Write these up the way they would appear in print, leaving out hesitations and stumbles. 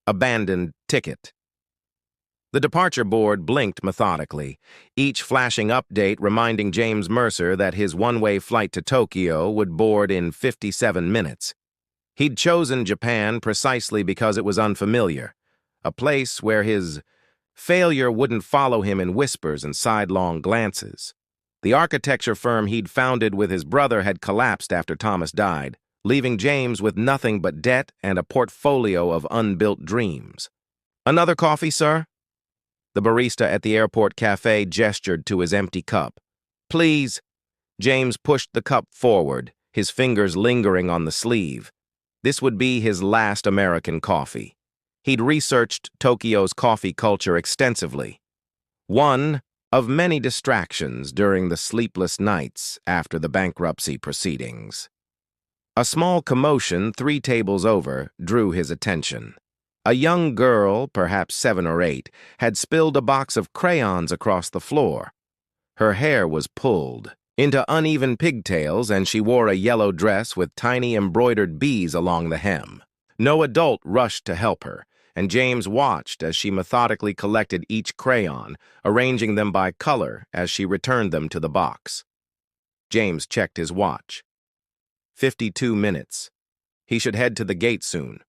Abandoned ticket. The departure board blinked methodically, each flashing update reminding James Mercer that his one-way flight to Tokyo would board in 57 minutes. He'd chosen Japan precisely because it was unfamiliar, a place where his failure wouldn't follow him in whispers and sidelong glances. The architecture firm he'd founded with his brother had collapsed after Thomas died, leaving James with nothing but debt and a portfolio of unbuilt dreams. "Another coffee, sir?" The barista at the airport cafe gestured to his empty cup. "Please." James pushed the cup forward, his fingers lingering on the sleeve. This would be his last American coffee. He'd researched Tokyo's coffee culture extensively. One of many distractions during the sleepless nights after the bankruptcy proceedings. A small commotion 3 tables over drew his attention. A young girl, perhaps 7 or 8, had spilled a box of crayons across the floor. Her hair was pulled into uneven pigtails, and she wore a yellow dress with tiny embroidered bees along the hem. No adult rushed to help her, and James watched as she methodically collected each crayon, arranging them by color as she returned them to the box. James checked his watch. 52 minutes. He should head to the gate soon.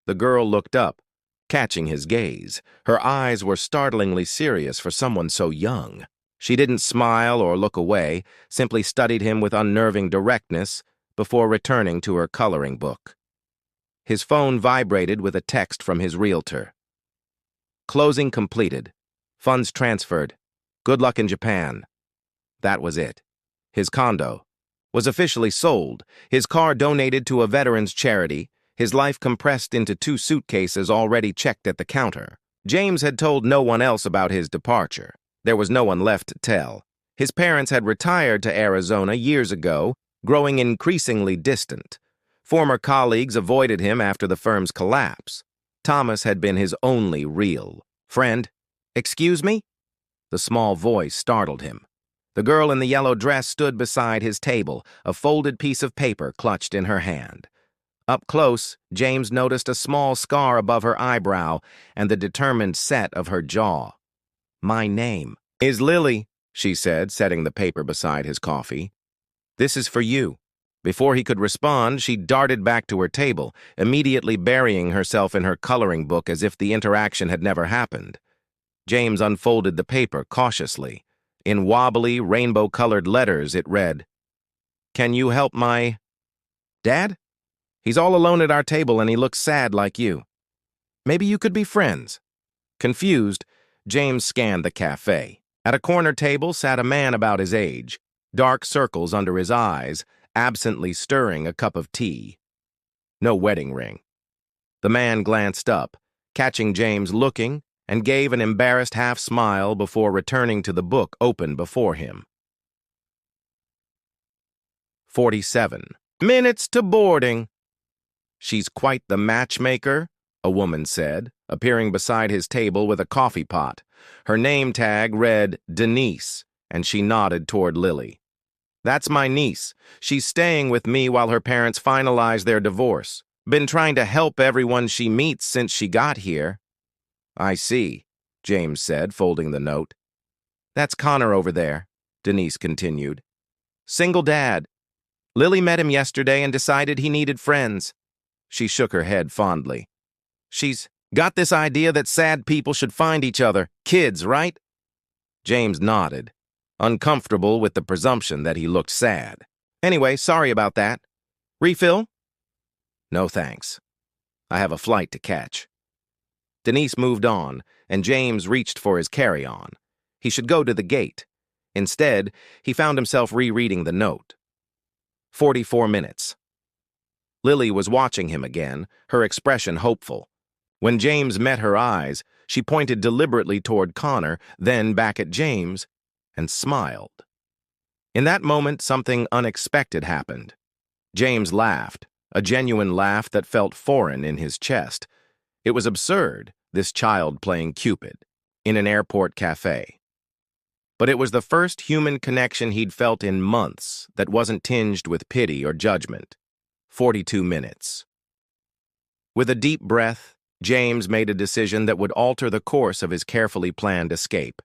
The girl looked up, catching his gaze. Her eyes were startlingly serious for someone so young. She didn't smile or look away, simply studied him with unnerving directness before returning to her coloring book. His phone vibrated with a text from his realtor. "Closing completed. Funds transferred. Good luck in Japan." That was it. His condo was officially sold, his car donated to a veterans charity, his life compressed into 2 suitcases already checked at the counter. James had told no one else about his departure. There was no one left to tell. His parents had retired to Arizona years ago, growing increasingly distant. Former colleagues avoided him after the firm's collapse. Thomas had been his only real friend. "Excuse me?" The small voice startled him. The girl in the yellow dress stood beside his table, a folded piece of paper clutched in her hand. Up close, James noticed a small scar above her eyebrow and the determined set of her jaw. "My name is Lily," she said, setting the paper beside his coffee. "This is for you." Before he could respond, she darted back to her table, immediately burying herself in her coloring book as if the interaction had never happened. James unfolded the paper cautiously. In wobbly, rainbow-colored letters, it read, "Can you help my dad? He's all alone at our table and he looks sad like you. Maybe you could be friends." Confused, James scanned the cafe. At a corner table sat a man about his age, dark circles under his eyes, absently stirring a cup of tea. No wedding ring. The man glanced up, catching James looking, and gave an embarrassed half-smile before returning to the book open before him. 47 minutes to boarding. "She's quite the matchmaker," a woman said, appearing beside his table with a coffee pot. Her name tag read Denise, and she nodded toward Lily. "That's my niece. She's staying with me while her parents finalize their divorce. Been trying to help everyone she meets since she got here." "I see," James said, folding the note. "That's Connor over there," Denise continued. "Single dad. Lily met him yesterday and decided he needed friends." She shook her head fondly. "She's got this idea that sad people should find each other. Kids, right?" James nodded, uncomfortable with the presumption that he looked sad. "Anyway, sorry about that. Refill?" "No thanks. I have a flight to catch." Denise moved on, and James reached for his carry-on. He should go to the gate. Instead, he found himself rereading the note. 44 minutes. Lily was watching him again, her expression hopeful. When James met her eyes, she pointed deliberately toward Connor, then back at James, and smiled. In that moment, something unexpected happened. James laughed, a genuine laugh that felt foreign in his chest. It was absurd, this child playing Cupid, in an airport cafe. But it was the first human connection he'd felt in months that wasn't tinged with pity or judgment. 42 minutes. With a deep breath, James made a decision that would alter the course of his carefully planned escape.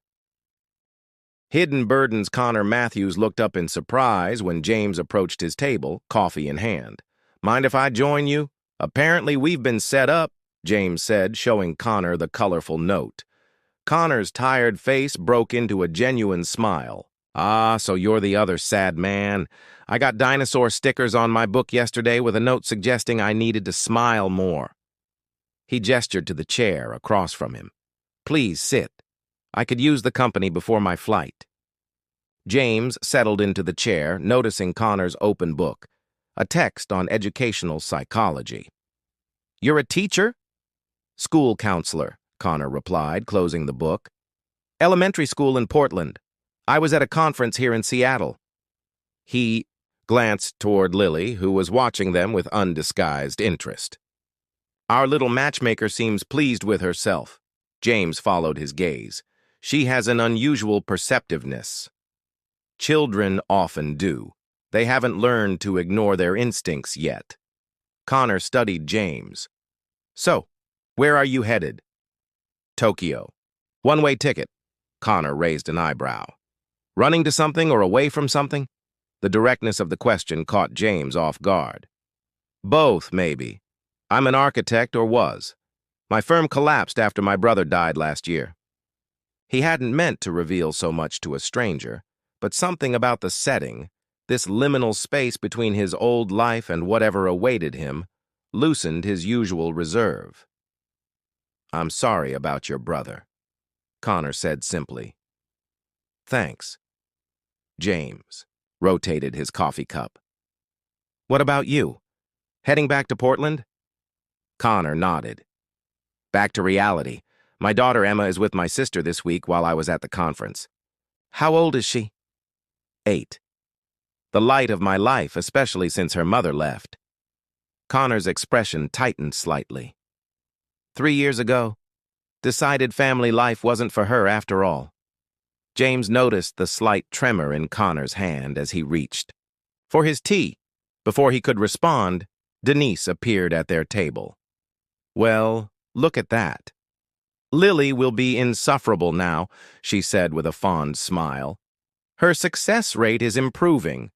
Hidden Burdens Connor Matthews looked up in surprise when James approached his table, coffee in hand. "Mind if I join you? Apparently we've been set up," James said, showing Connor the colorful note. Connor's tired face broke into a genuine smile. "Ah, so you're the other sad man. I got dinosaur stickers on my book yesterday with a note suggesting I needed to smile more." He gestured to the chair across from him. "Please sit. I could use the company before my flight." James settled into the chair, noticing Connor's open book, a text on educational psychology. "You're a teacher?" "School counselor," Connor replied, closing the book. "Elementary school in Portland. I was at a conference here in Seattle." He glanced toward Lily, who was watching them with undisguised interest. "Our little matchmaker seems pleased with herself." James followed his gaze. "She has an unusual perceptiveness." Children often do. They haven't learned to ignore their instincts yet. Connor studied James. "So, where are you headed?" "Tokyo." "One-way ticket." Connor raised an eyebrow. "Running to something or away from something?" The directness of the question caught James off guard. "Both, maybe. I'm an architect, or was. My firm collapsed after my brother died last year." He hadn't meant to reveal so much to a stranger, but something about the setting, this liminal space between his old life and whatever awaited him, loosened his usual reserve. "I'm sorry about your brother," Connor said simply. "Thanks." James rotated his coffee cup. "What about you? Heading back to Portland?" Connor nodded. "Back to reality. My daughter Emma is with my sister this week while I was at the conference." "How old is she?" 8. "The light of my life, especially since her mother left." Connor's expression tightened slightly. 3 years ago, decided family life wasn't for her after all." James noticed the slight tremor in Connor's hand as he reached for his tea. Before he could respond, Denise appeared at their table. "Well, look at that. Lily will be insufferable now," she said with a fond smile. "Her success rate is improving."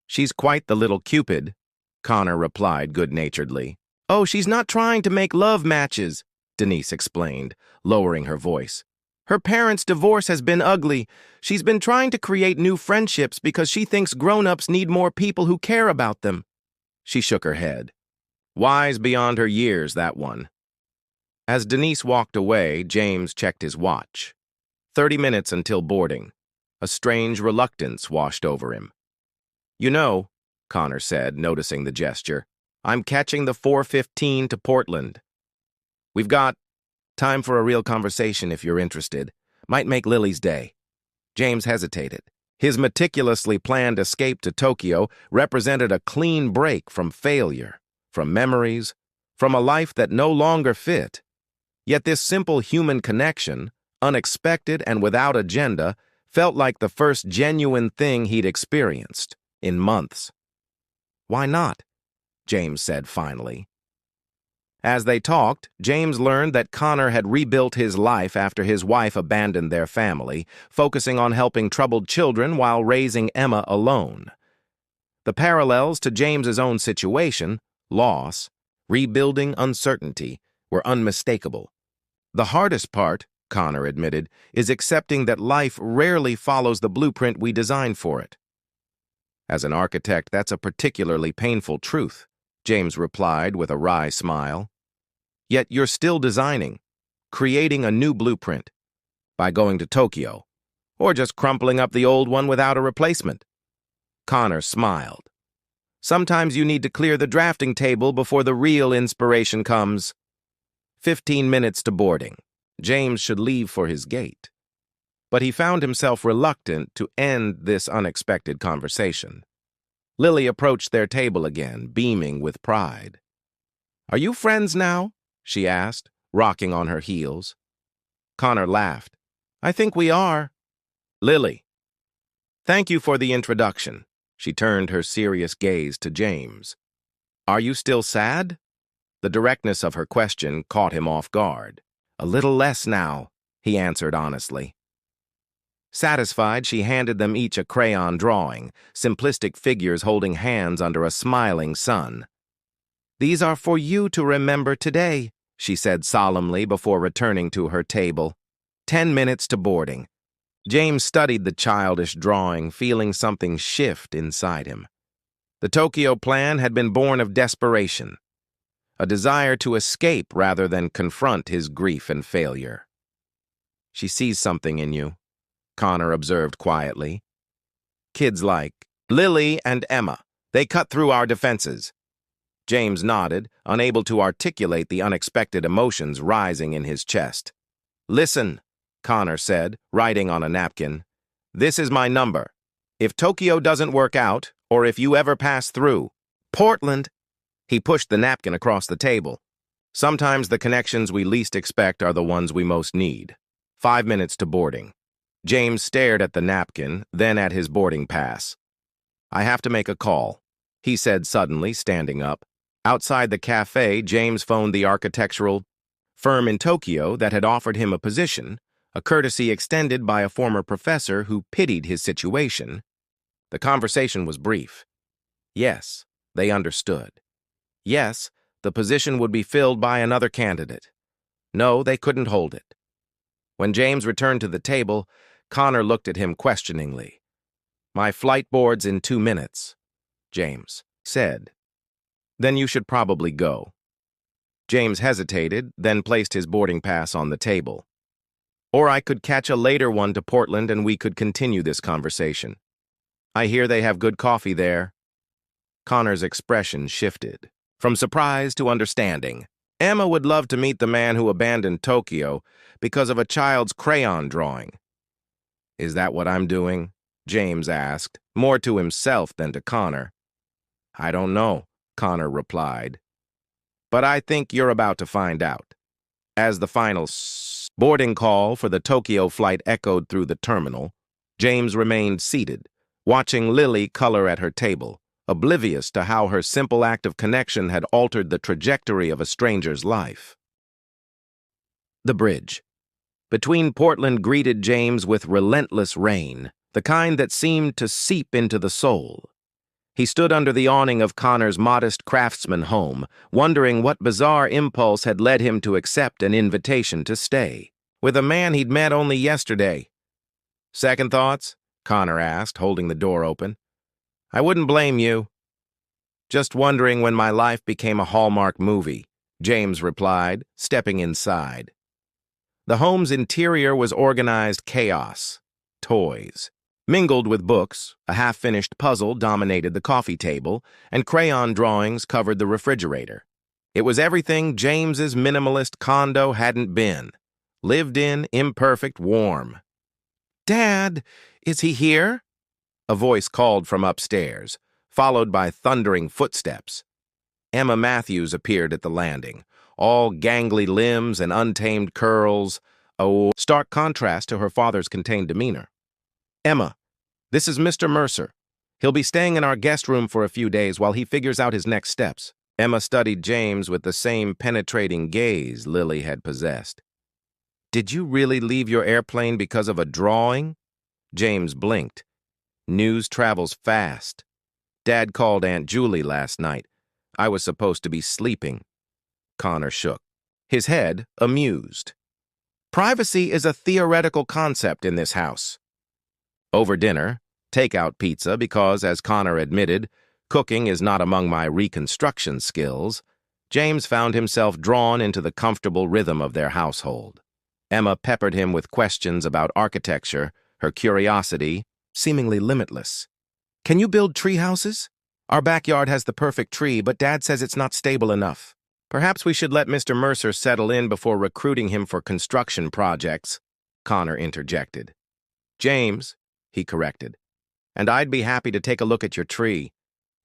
"She's quite the little Cupid," Connor replied good-naturedly. "Oh, she's not trying to make love matches," Denise explained, lowering her voice. "Her parents' divorce has been ugly. She's been trying to create new friendships because she thinks grown-ups need more people who care about them." She shook her head. Wise beyond her years, that one. As Denise walked away, James checked his watch. 30 minutes until boarding. A strange reluctance washed over him. "You know," Connor said, noticing the gesture, "I'm catching the 4:15 to Portland. We've got time for a real conversation if you're interested. Might make Lily's day." James hesitated. His meticulously planned escape to Tokyo represented a clean break from failure, from memories, from a life that no longer fit. Yet this simple human connection, unexpected and without agenda, felt like the first genuine thing he'd experienced in months. "Why not?" James said finally. As they talked, James learned that Connor had rebuilt his life after his wife abandoned their family, focusing on helping troubled children while raising Emma alone. The parallels to James's own situation, loss, rebuilding, uncertainty, were unmistakable. The hardest part, Connor admitted, is accepting that life rarely follows the blueprint we design for it. "As an architect, that's a particularly painful truth," James replied with a wry smile. "Yet you're still designing, creating a new blueprint, by going to Tokyo, or just crumpling up the old one without a replacement." Connor smiled. "Sometimes you need to clear the drafting table before the real inspiration comes." 15 minutes to boarding. James should leave for his gate. But he found himself reluctant to end this unexpected conversation. Lily approached their table again, beaming with pride. "Are you friends now?" she asked, rocking on her heels. Connor laughed. "I think we are." "Lily, thank you for the introduction." She turned her serious gaze to James. "Are you still sad?" The directness of her question caught him off guard. "A little less now," he answered honestly. Satisfied, she handed them each a crayon drawing, simplistic figures holding hands under a smiling sun. "These are for you to remember today," she said solemnly before returning to her table. 10 minutes to boarding. James studied the childish drawing, feeling something shift inside him. The Tokyo plan had been born of desperation, a desire to escape rather than confront his grief and failure. "She sees something in you," Connor observed quietly. "Kids like Lily and Emma, they cut through our defenses." James nodded, unable to articulate the unexpected emotions rising in his chest. "Listen," Connor said, writing on a napkin. "This is my number. If Tokyo doesn't work out, or if you ever pass through Portland," he pushed the napkin across the table. "Sometimes the connections we least expect are the ones we most need." 5 minutes to boarding. James stared at the napkin, then at his boarding pass. "I have to make a call," he said suddenly, standing up. Outside the cafe, James phoned the architectural firm in Tokyo that had offered him a position, a courtesy extended by a former professor who pitied his situation. The conversation was brief. Yes, they understood. Yes, the position would be filled by another candidate. No, they couldn't hold it. When James returned to the table, Connor looked at him questioningly. "My flight boards in 2 minutes," James said. "Then you should probably go." James hesitated, then placed his boarding pass on the table. "Or I could catch a later one to Portland and we could continue this conversation. I hear they have good coffee there." Connor's expression shifted, from surprise to understanding. Emma would love to meet the man who abandoned Tokyo because of a child's crayon drawing. "Is that what I'm doing?" James asked, more to himself than to Connor. "I don't know," Connor replied. "But I think you're about to find out." As the final boarding call for the Tokyo flight echoed through the terminal, James remained seated, watching Lily color at her table, oblivious to how her simple act of connection had altered the trajectory of a stranger's life. The bridge between Portland greeted James with relentless rain, the kind that seemed to seep into the soul. He stood under the awning of Connor's modest craftsman home, wondering what bizarre impulse had led him to accept an invitation to stay with a man he'd met only yesterday. "Second thoughts?" Connor asked, holding the door open. "I wouldn't blame you." "Just wondering when my life became a Hallmark movie," James replied, stepping inside. The home's interior was organized chaos. Toys, mingled with books, a half-finished puzzle dominated the coffee table, and crayon drawings covered the refrigerator. It was everything James's minimalist condo hadn't been. Lived in, imperfect, warm. "Dad, is he here?" A voice called from upstairs, followed by thundering footsteps. Emma Matthews appeared at the landing, all gangly limbs and untamed curls, a stark contrast to her father's contained demeanor. "Emma, this is Mr. Mercer. He'll be staying in our guest room for a few days while he figures out his next steps." Emma studied James with the same penetrating gaze Lily had possessed. "Did you really leave your airplane because of a drawing?" James blinked. "News travels fast. Dad called Aunt Julie last night. I was supposed to be sleeping." Connor shook, his head amused. "Privacy is a theoretical concept in this house." Over dinner, takeout pizza because, as Connor admitted, cooking is not among my reconstruction skills, James found himself drawn into the comfortable rhythm of their household. Emma peppered him with questions about architecture, her curiosity seemingly limitless. "Can you build tree houses? Our backyard has the perfect tree, but Dad says it's not stable enough. Perhaps we should let Mr. Mercer settle in before recruiting him for construction projects," Connor interjected. "James," he corrected, "and I'd be happy to take a look at your tree.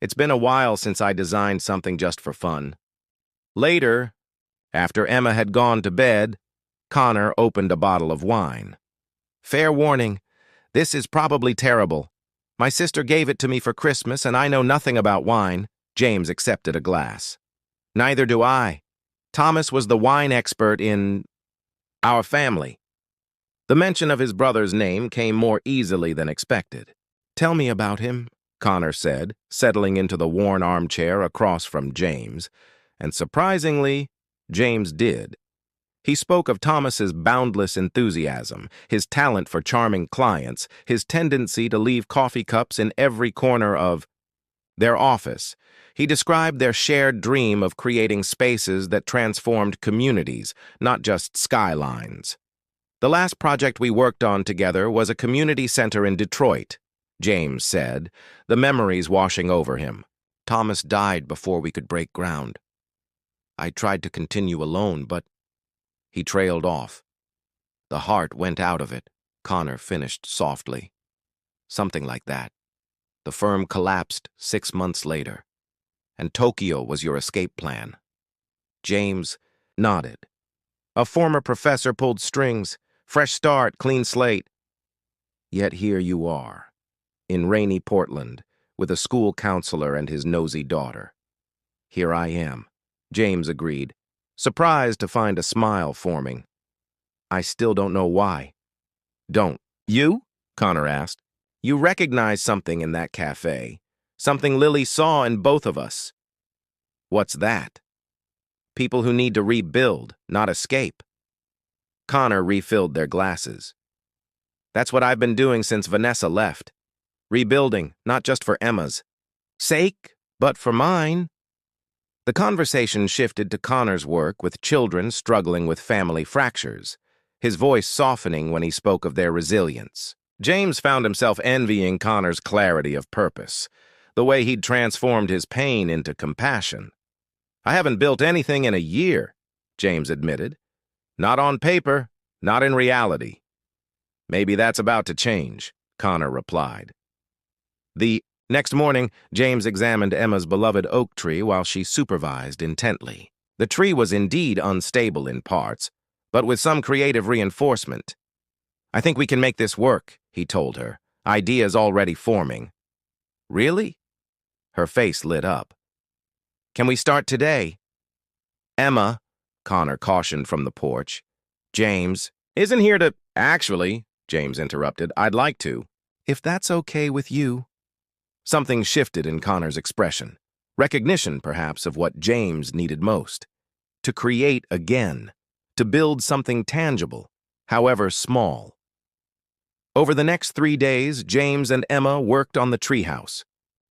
It's been a while since I designed something just for fun." Later, after Emma had gone to bed, Connor opened a bottle of wine. "Fair warning, this is probably terrible. My sister gave it to me for Christmas and I know nothing about wine." James accepted a glass. "Neither do I," Thomas was the wine expert in our family. The mention of his brother's name came more easily than expected. "Tell me about him," Connor said, settling into the worn armchair across from James. And surprisingly, James did. He spoke of Thomas's boundless enthusiasm, his talent for charming clients, his tendency to leave coffee cups in every corner of their office. He described their shared dream of creating spaces that transformed communities, not just skylines. "The last project we worked on together was a community center in Detroit," James said, the memories washing over him. "Thomas died before we could break ground. I tried to continue alone, but..." He trailed off. "The heart went out of it," Connor finished softly. "Something like that. The firm collapsed 6 months later, and Tokyo was your escape plan." James nodded. "A former professor pulled strings. Fresh start, clean slate. Yet here you are, in rainy Portland, with a school counselor and his nosy daughter." "Here I am," James agreed, surprised to find a smile forming. "I still don't know why." "Don't you?" Connor asked. "You recognize something in that cafe, something Lily saw in both of us." "What's that?" "People who need to rebuild, not escape." Connor refilled their glasses. "That's what I've been doing since Vanessa left. Rebuilding, not just for Emma's sake, but for mine." The conversation shifted to Connor's work with children struggling with family fractures, his voice softening when he spoke of their resilience. James found himself envying Connor's clarity of purpose, the way he'd transformed his pain into compassion. "I haven't built anything in a year," James admitted. "Not on paper, not in reality." "Maybe that's about to change," Connor replied. The next morning, James examined Emma's beloved oak tree while she supervised intently. The tree was indeed unstable in parts, but with some creative reinforcement. "I think we can make this work," he told her, ideas already forming. "Really?" Her face lit up. "Can we start today?" "Emma," Connor cautioned from the porch. "James isn't here to..." "Actually," James interrupted, "I'd like to." "If that's okay with you." Something shifted in Connor's expression. Recognition, perhaps, of what James needed most. To create again. To build something tangible, however small. Over the next 3 days, James and Emma worked on the treehouse,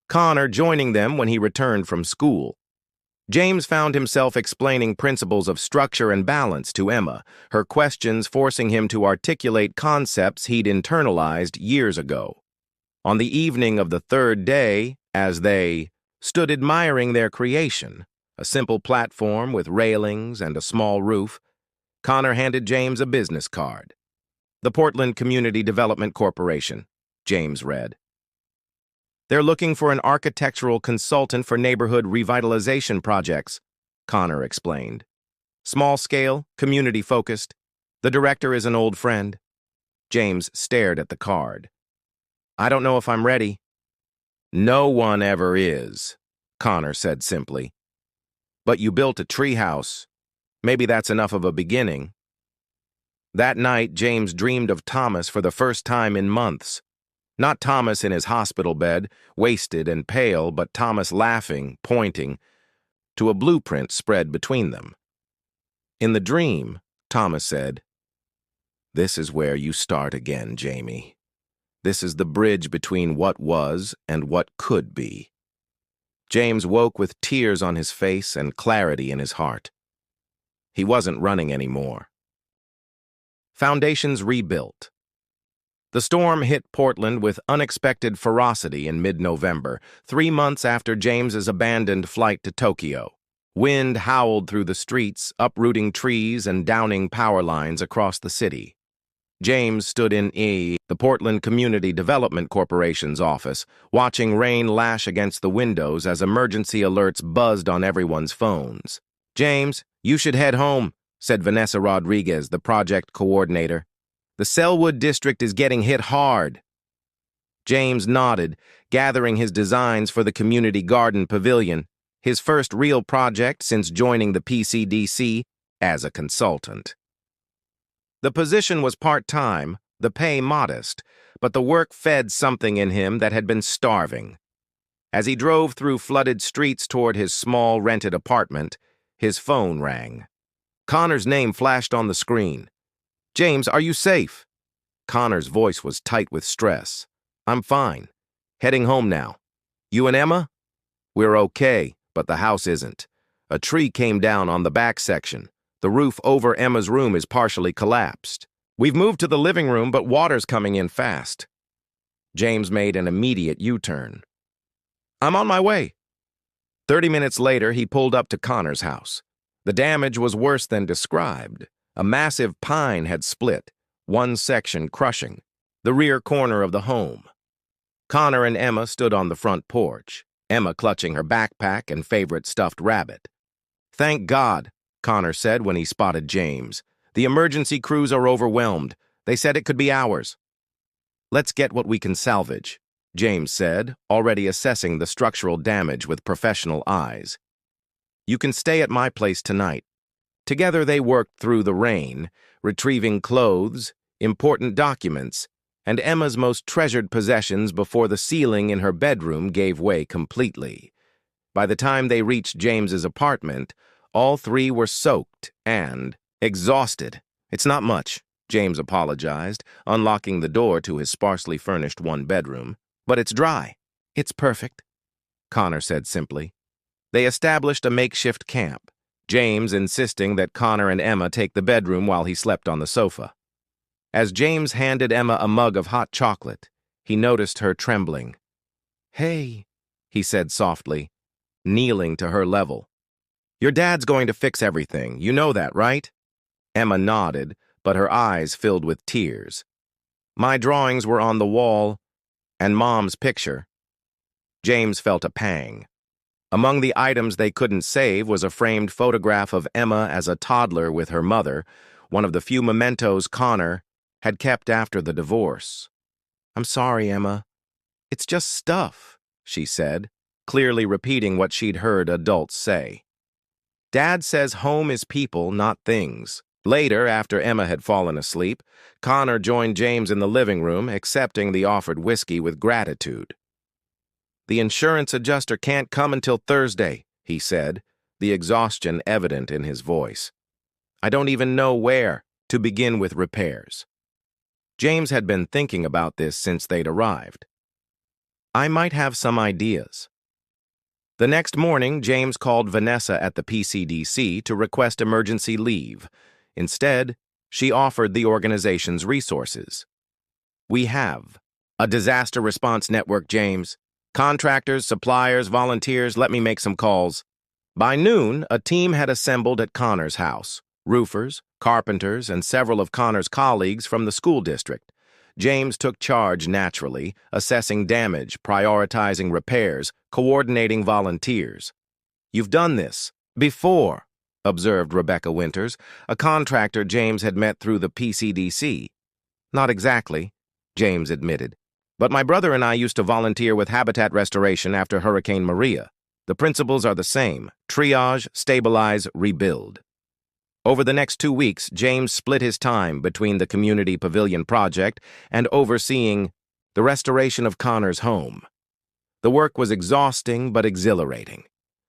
Connor joining them when he returned from school. James found himself explaining principles of structure and balance to Emma, her questions forcing him to articulate concepts he'd internalized years ago. On the evening of the 3rd day, as they stood admiring their creation, a simple platform with railings and a small roof, Connor handed James a business card. "The Portland Community Development Corporation," James read. "They're looking for an architectural consultant for neighborhood revitalization projects," Connor explained. "Small scale, community-focused. The director is an old friend." James stared at the card. "I don't know if I'm ready." "No one ever is," Connor said simply. "But you built a treehouse. Maybe that's enough of a beginning." That night, James dreamed of Thomas for the first time in months. Not Thomas in his hospital bed, wasted and pale, but Thomas laughing, pointing, to a blueprint spread between them. In the dream, Thomas said, "This is where you start again, Jamie. This is the bridge between what was and what could be." James woke with tears on his face and clarity in his heart. He wasn't running anymore. Foundations rebuilt. The storm hit Portland with unexpected ferocity in mid-November, 3 months after James's abandoned flight to Tokyo. Wind howled through the streets, uprooting trees and downing power lines across the city. James stood in the Portland Community Development Corporation's office, watching rain lash against the windows as emergency alerts buzzed on everyone's phones. "James, you should head home," said Vanessa Rodriguez, the project coordinator. "The Selwood district is getting hit hard." James nodded, gathering his designs for the community garden pavilion, his first real project since joining the PCDC as a consultant. The position was part-time, the pay modest, but the work fed something in him that had been starving. As he drove through flooded streets toward his small rented apartment, his phone rang. Connor's name flashed on the screen. "James, are you safe?" Connor's voice was tight with stress. "I'm fine. Heading home now. You and Emma?" "We're okay, but the house isn't. A tree came down on the back section. The roof over Emma's room is partially collapsed. We've moved to the living room, but water's coming in fast." James made an immediate U-turn. "I'm on my way." 30 minutes later, he pulled up to Connor's house. The damage was worse than described. A massive pine had split, one section crushing the rear corner of the home. Connor and Emma stood on the front porch, Emma clutching her backpack and favorite stuffed rabbit. "Thank God," Connor said when he spotted James. "The emergency crews are overwhelmed. They said it could be hours." "Let's get what we can salvage," James said, already assessing the structural damage with professional eyes. "You can stay at my place tonight." Together they worked through the rain, retrieving clothes, important documents, and Emma's most treasured possessions before the ceiling in her bedroom gave way completely. By the time they reached James's apartment, all three were soaked and exhausted. "It's not much," James apologized, unlocking the door to his sparsely furnished one-bedroom. "But it's dry." "It's perfect," Connor said simply. They established a makeshift camp, James insisting that Connor and Emma take the bedroom while he slept on the sofa. As James handed Emma a mug of hot chocolate, he noticed her trembling. "Hey," he said softly, kneeling to her level. "Your dad's going to fix everything. You know that, right?" Emma nodded, but her eyes filled with tears. "My drawings were on the wall, and Mom's picture." James felt a pang. Among the items they couldn't save was a framed photograph of Emma as a toddler with her mother, one of the few mementos Connor had kept after the divorce. "I'm sorry, Emma. It's just stuff," she said, clearly repeating what she'd heard adults say. "Dad says home is people, not things." Later, after Emma had fallen asleep, Connor joined James in the living room, accepting the offered whiskey with gratitude. "The insurance adjuster can't come until Thursday," he said, the exhaustion evident in his voice. "I don't even know where to begin with repairs." James had been thinking about this since they'd arrived. "I might have some ideas." The next morning, James called Vanessa at the PCDC to request emergency leave. Instead, she offered the organization's resources. "We have a disaster response network, James. Contractors, suppliers, volunteers, let me make some calls." By noon, a team had assembled at Connor's house. Roofers, carpenters, and several of Connor's colleagues from the school district. James took charge naturally, assessing damage, prioritizing repairs, coordinating volunteers. "You've done this before," observed Rebecca Winters, a contractor James had met through the PCDC. "Not exactly," James admitted. "But my brother and I used to volunteer with habitat restoration after Hurricane Maria. The principles are the same: triage, stabilize, rebuild." Over the next 2 weeks, James split his time between the Community Pavilion project and overseeing the restoration of Connor's home. The work was exhausting but exhilarating.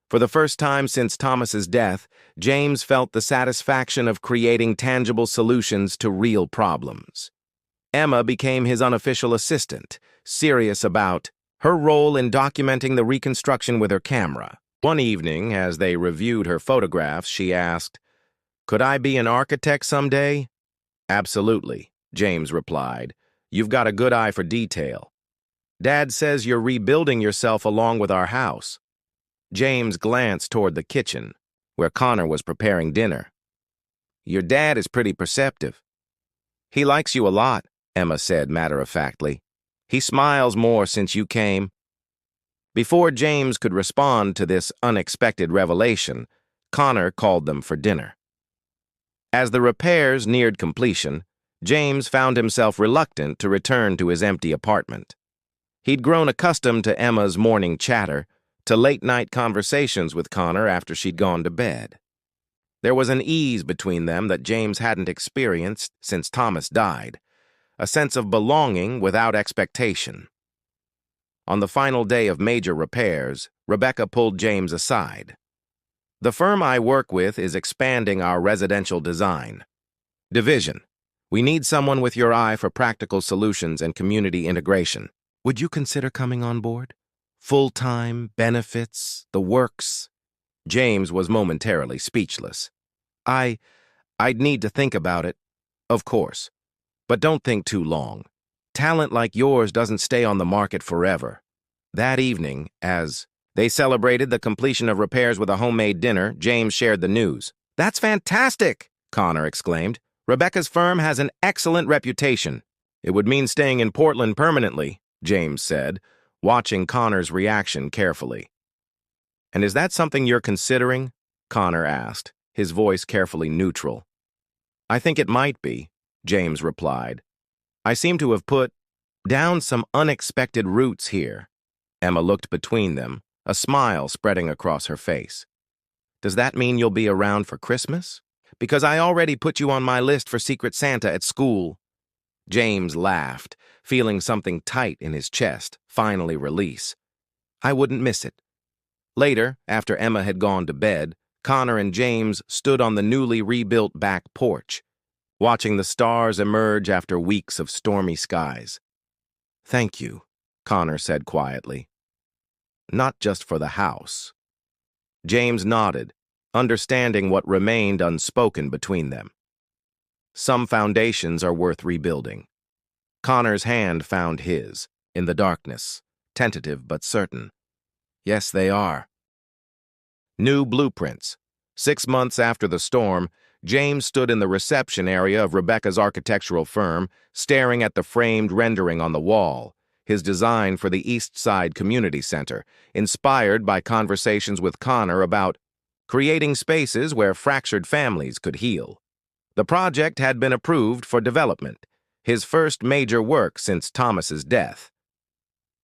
For the first time since Thomas's death, James felt the satisfaction of creating tangible solutions to real problems. Emma became his unofficial assistant, serious about her role in documenting the reconstruction with her camera. One evening, as they reviewed her photographs, she asked, "Could I be an architect someday?" "Absolutely," James replied. "You've got a good eye for detail." "Dad says you're rebuilding yourself along with our house." James glanced toward the kitchen, where Connor was preparing dinner. "Your dad is pretty perceptive." "He likes you a lot," Emma said matter-of-factly. "He smiles more since you came." Before James could respond to this unexpected revelation, Connor called them for dinner. As the repairs neared completion, James found himself reluctant to return to his empty apartment. He'd grown accustomed to Emma's morning chatter, to late-night conversations with Connor after she'd gone to bed. There was an ease between them that James hadn't experienced since Thomas died, a sense of belonging without expectation. On the final day of major repairs, Rebecca pulled James aside. "The firm I work with is expanding our residential design division. We need someone with your eye for practical solutions and community integration. Would you consider coming on board? Full-time, benefits, the works?" James was momentarily speechless. I'd need to think about it. Of course. But don't think too long. Talent like yours doesn't stay on the market forever. That evening, as they celebrated the completion of repairs with a homemade dinner, James shared the news. "That's fantastic!" Connor exclaimed. "Rebecca's firm has an excellent reputation." "It would mean staying in Portland permanently," James said, watching Connor's reaction carefully. "And is that something you're considering?" Connor asked, his voice carefully neutral. "I think it might be," James replied. "I seem to have put down some unexpected roots here." Emma looked between them, a smile spreading across her face. "Does that mean you'll be around for Christmas? Because I already put you on my list for Secret Santa at school." James laughed, feeling something tight in his chest finally release. "I wouldn't miss it." Later, after Emma had gone to bed, Connor and James stood on the newly rebuilt back porch, watching the stars emerge after weeks of stormy skies. "Thank you," Connor said quietly. "Not just for the house." James nodded, understanding what remained unspoken between them. Some foundations are worth rebuilding. Connor's hand found his, in the darkness, tentative but certain. "Yes, they are." New blueprints. 6 months after the storm, James stood in the reception area of Rebecca's architectural firm, staring at the framed rendering on the wall, his design for the East Side Community Center, inspired by conversations with Connor about creating spaces where fractured families could heal. The project had been approved for development, his first major work since Thomas's death.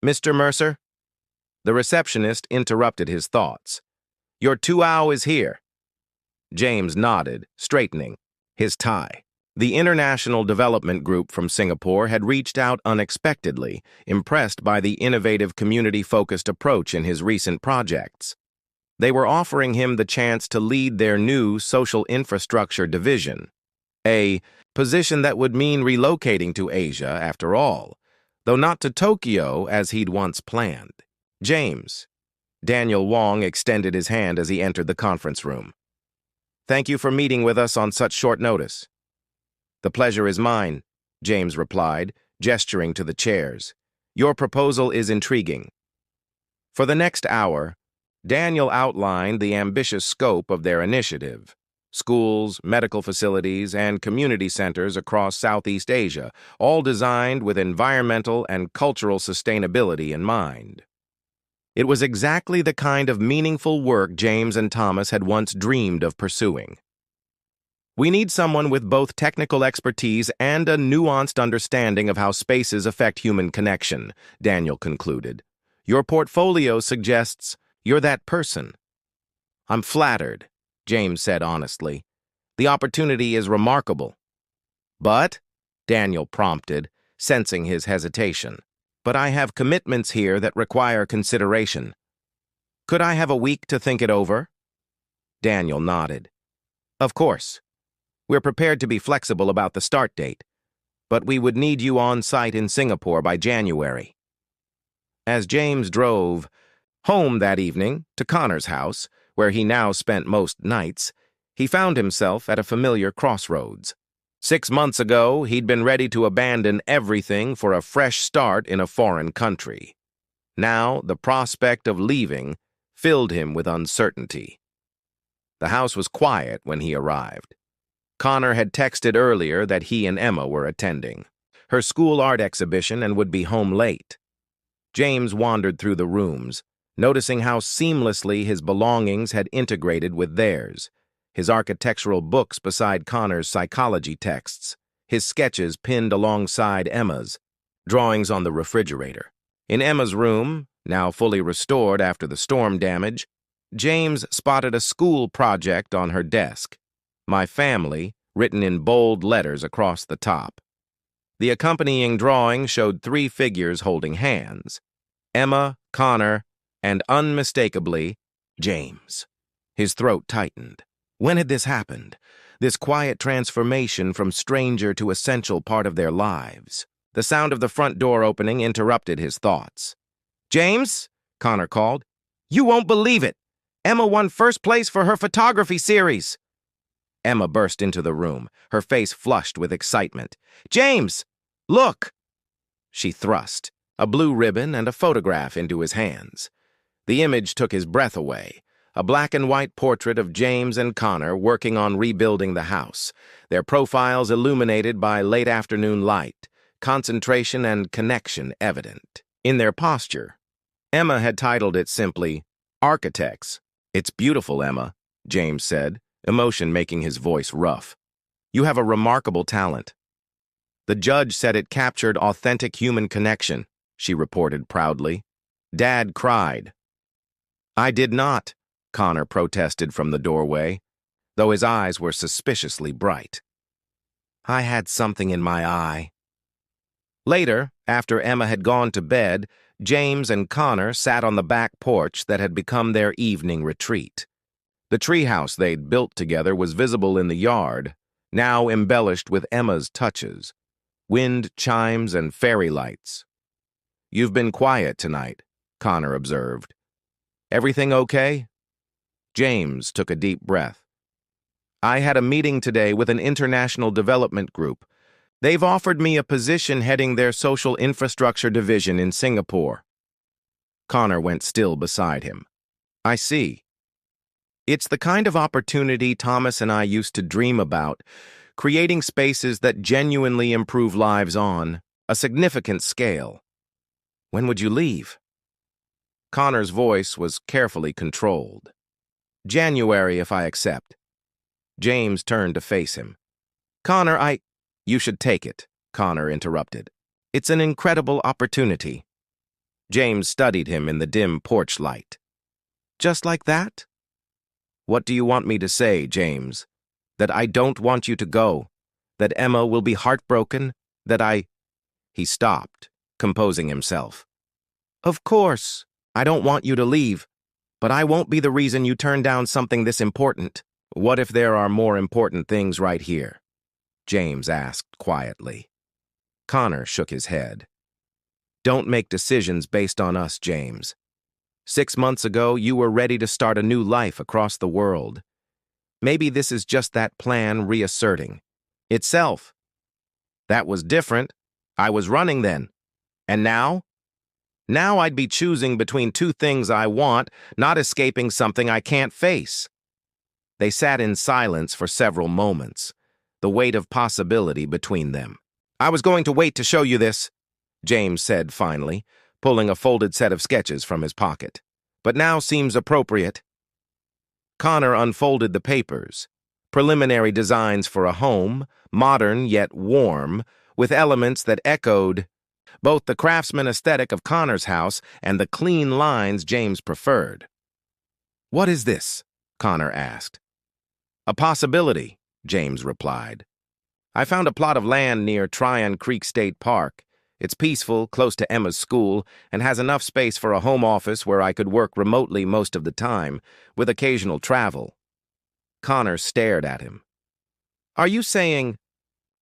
"Mr. Mercer?" The receptionist interrupted his thoughts. "Your 2-hour is here." James nodded, straightening his tie. The International Development Group from Singapore had reached out unexpectedly, impressed by the innovative community-focused approach in his recent projects. They were offering him the chance to lead their new social infrastructure division, a position that would mean relocating to Asia, after all, though not to Tokyo as he'd once planned. "James." Daniel Wong extended his hand as he entered the conference room. "Thank you for meeting with us on such short notice." "The pleasure is mine," James replied, gesturing to the chairs. "Your proposal is intriguing." For the next hour, Daniel outlined the ambitious scope of their initiative: schools, medical facilities, and community centers across Southeast Asia, all designed with environmental and cultural sustainability in mind. It was exactly the kind of meaningful work James and Thomas had once dreamed of pursuing. "We need someone with both technical expertise and a nuanced understanding of how spaces affect human connection," Daniel concluded. "Your portfolio suggests you're that person." "I'm flattered," James said honestly. "The opportunity is remarkable." "But," Daniel prompted, sensing his hesitation, "but I have commitments here that require consideration. Could I have a week to think it over?" Daniel nodded. "Of course. We're prepared to be flexible about the start date, but we would need you on site in Singapore by January." As James drove home that evening to Connor's house, where he now spent most nights, he found himself at a familiar crossroads. 6 months ago, he'd been ready to abandon everything for a fresh start in a foreign country. Now, the prospect of leaving filled him with uncertainty. The house was quiet when he arrived. Connor had texted earlier that he and Emma were attending her school art exhibition and would be home late. James wandered through the rooms, noticing how seamlessly his belongings had integrated with theirs: his architectural books beside Connor's psychology texts, his sketches pinned alongside Emma's, drawings on the refrigerator. In Emma's room, Now fully restored after the storm damage, James spotted a school project on her desk. My family, written in bold letters across the top. The accompanying drawing showed 3 figures holding hands: Emma, Connor, and unmistakably, James. His throat tightened. When had this happened? This quiet transformation from stranger to essential part of their lives. The sound of the front door opening interrupted his thoughts. "James," Connor called, "you won't believe it. Emma won first place for her photography series." Emma burst into the room, her face flushed with excitement. "James, look!" She thrust a blue ribbon and a photograph into his hands. The image took his breath away. A black and white portrait of James and Connor working on rebuilding the house, their profiles illuminated by late afternoon light, concentration and connection evident. In their posture, Emma had titled it simply, "Architects." "It's beautiful, Emma," James said, emotion making his voice rough. "You have a remarkable talent." "The judge said it captured authentic human connection," she reported proudly. "Dad cried." "I did not," Connor protested from the doorway, though his eyes were suspiciously bright. "I had something in my eye." Later, after Emma had gone to bed, James and Connor sat on the back porch that had become their evening retreat. The treehouse they'd built together was visible in the yard, now embellished with Emma's touches, wind chimes and fairy lights. "You've been quiet tonight," Connor observed. "Everything okay?" James took a deep breath. "I had a meeting today with an international development group. They've offered me a position heading their social infrastructure division in Singapore." Connor went still beside him. "I see. It's the kind of opportunity Thomas and I used to dream about, creating spaces that genuinely improve lives on a significant scale. When would you leave?" Connor's voice was carefully controlled. "January, if I accept." James turned to face him. "Connor, You should take it," Connor interrupted. "It's an incredible opportunity." James studied him in the dim porch light. "Just like that?" "What do you want me to say, James? That I don't want you to go? That Emma will be heartbroken? That I—" He stopped, composing himself. "Of course, I don't want you to leave, but I won't be the reason you turn down something this important." "What if there are more important things right here?" James asked quietly. Connor shook his head. "Don't make decisions based on us, James. 6 months ago, you were ready to start a new life across the world. Maybe this is just that plan reasserting itself. That was different. I was running then. And now? Now I'd be choosing between 2 things I want, not escaping something I can't face." They sat in silence for several moments, the weight of possibility between them. "I was going to wait to show you this," James said finally, pulling a folded set of sketches from his pocket. "But now seems appropriate." Connor unfolded the papers, preliminary designs for a home, modern yet warm, with elements that echoed both the craftsman aesthetic of Connor's house and the clean lines James preferred. "What is this?" Connor asked. "A possibility," James replied. "I found a plot of land near Tryon Creek State Park. It's peaceful, close to Emma's school, and has enough space for a home office where I could work remotely most of the time, with occasional travel." Connor stared at him. "Are you saying—"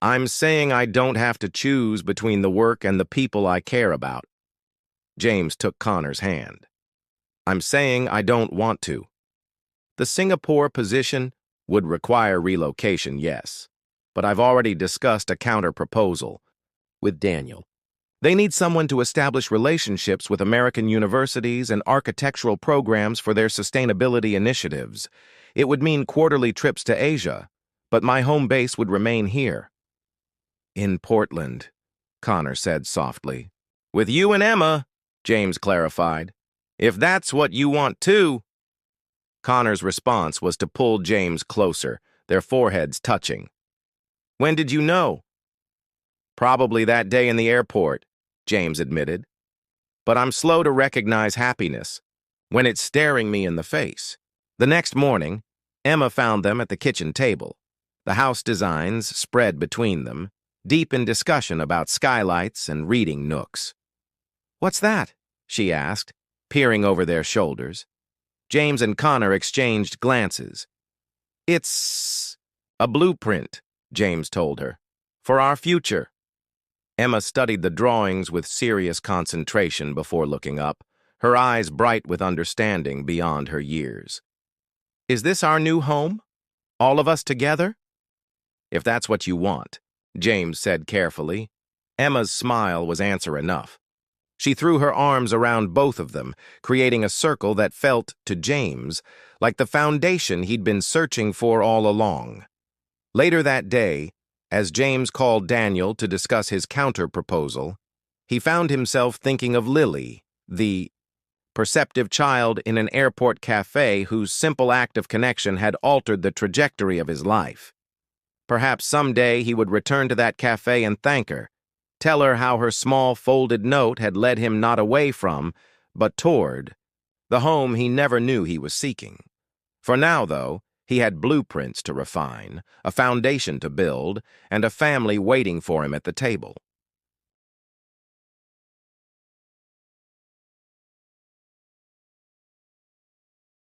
"I'm saying I don't have to choose between the work and the people I care about." James took Connor's hand. "I'm saying I don't want to. The Singapore position would require relocation, yes, but I've already discussed a counter-proposal with Daniel. They need someone to establish relationships with American universities and architectural programs for their sustainability initiatives. It would mean quarterly trips to Asia, but my home base would remain here." "In Portland," Connor said softly. "With you and Emma," James clarified. "If that's what you want too." Connor's response was to pull James closer, their foreheads touching. "When did you know?" "Probably that day in the airport," James admitted. but I'm slow to recognize happiness when it's staring me in the face. The next morning, Emma found them at the kitchen table, the house designs spread between them, deep in discussion about skylights and reading nooks. "What's that?" she asked, peering over their shoulders. James and Connor exchanged glances. "It's a blueprint," James told her, "for our future." Emma studied the drawings with serious concentration before looking up, her eyes bright with understanding beyond her years. "Is this our new home? All of us together?" "If that's what you want," James said carefully. Emma's smile was answer enough. She threw her arms around both of them, creating a circle that felt, to James, like the foundation he'd been searching for all along. Later that day, as James called Daniel to discuss his counter-proposal, he found himself thinking of Lily, the perceptive child in an airport cafe whose simple act of connection had altered the trajectory of his life. Perhaps someday he would return to that cafe and thank her, tell her how her small folded note had led him not away from, but toward, the home he never knew he was seeking. For now, though, he had blueprints to refine, a foundation to build, and a family waiting for him at the table.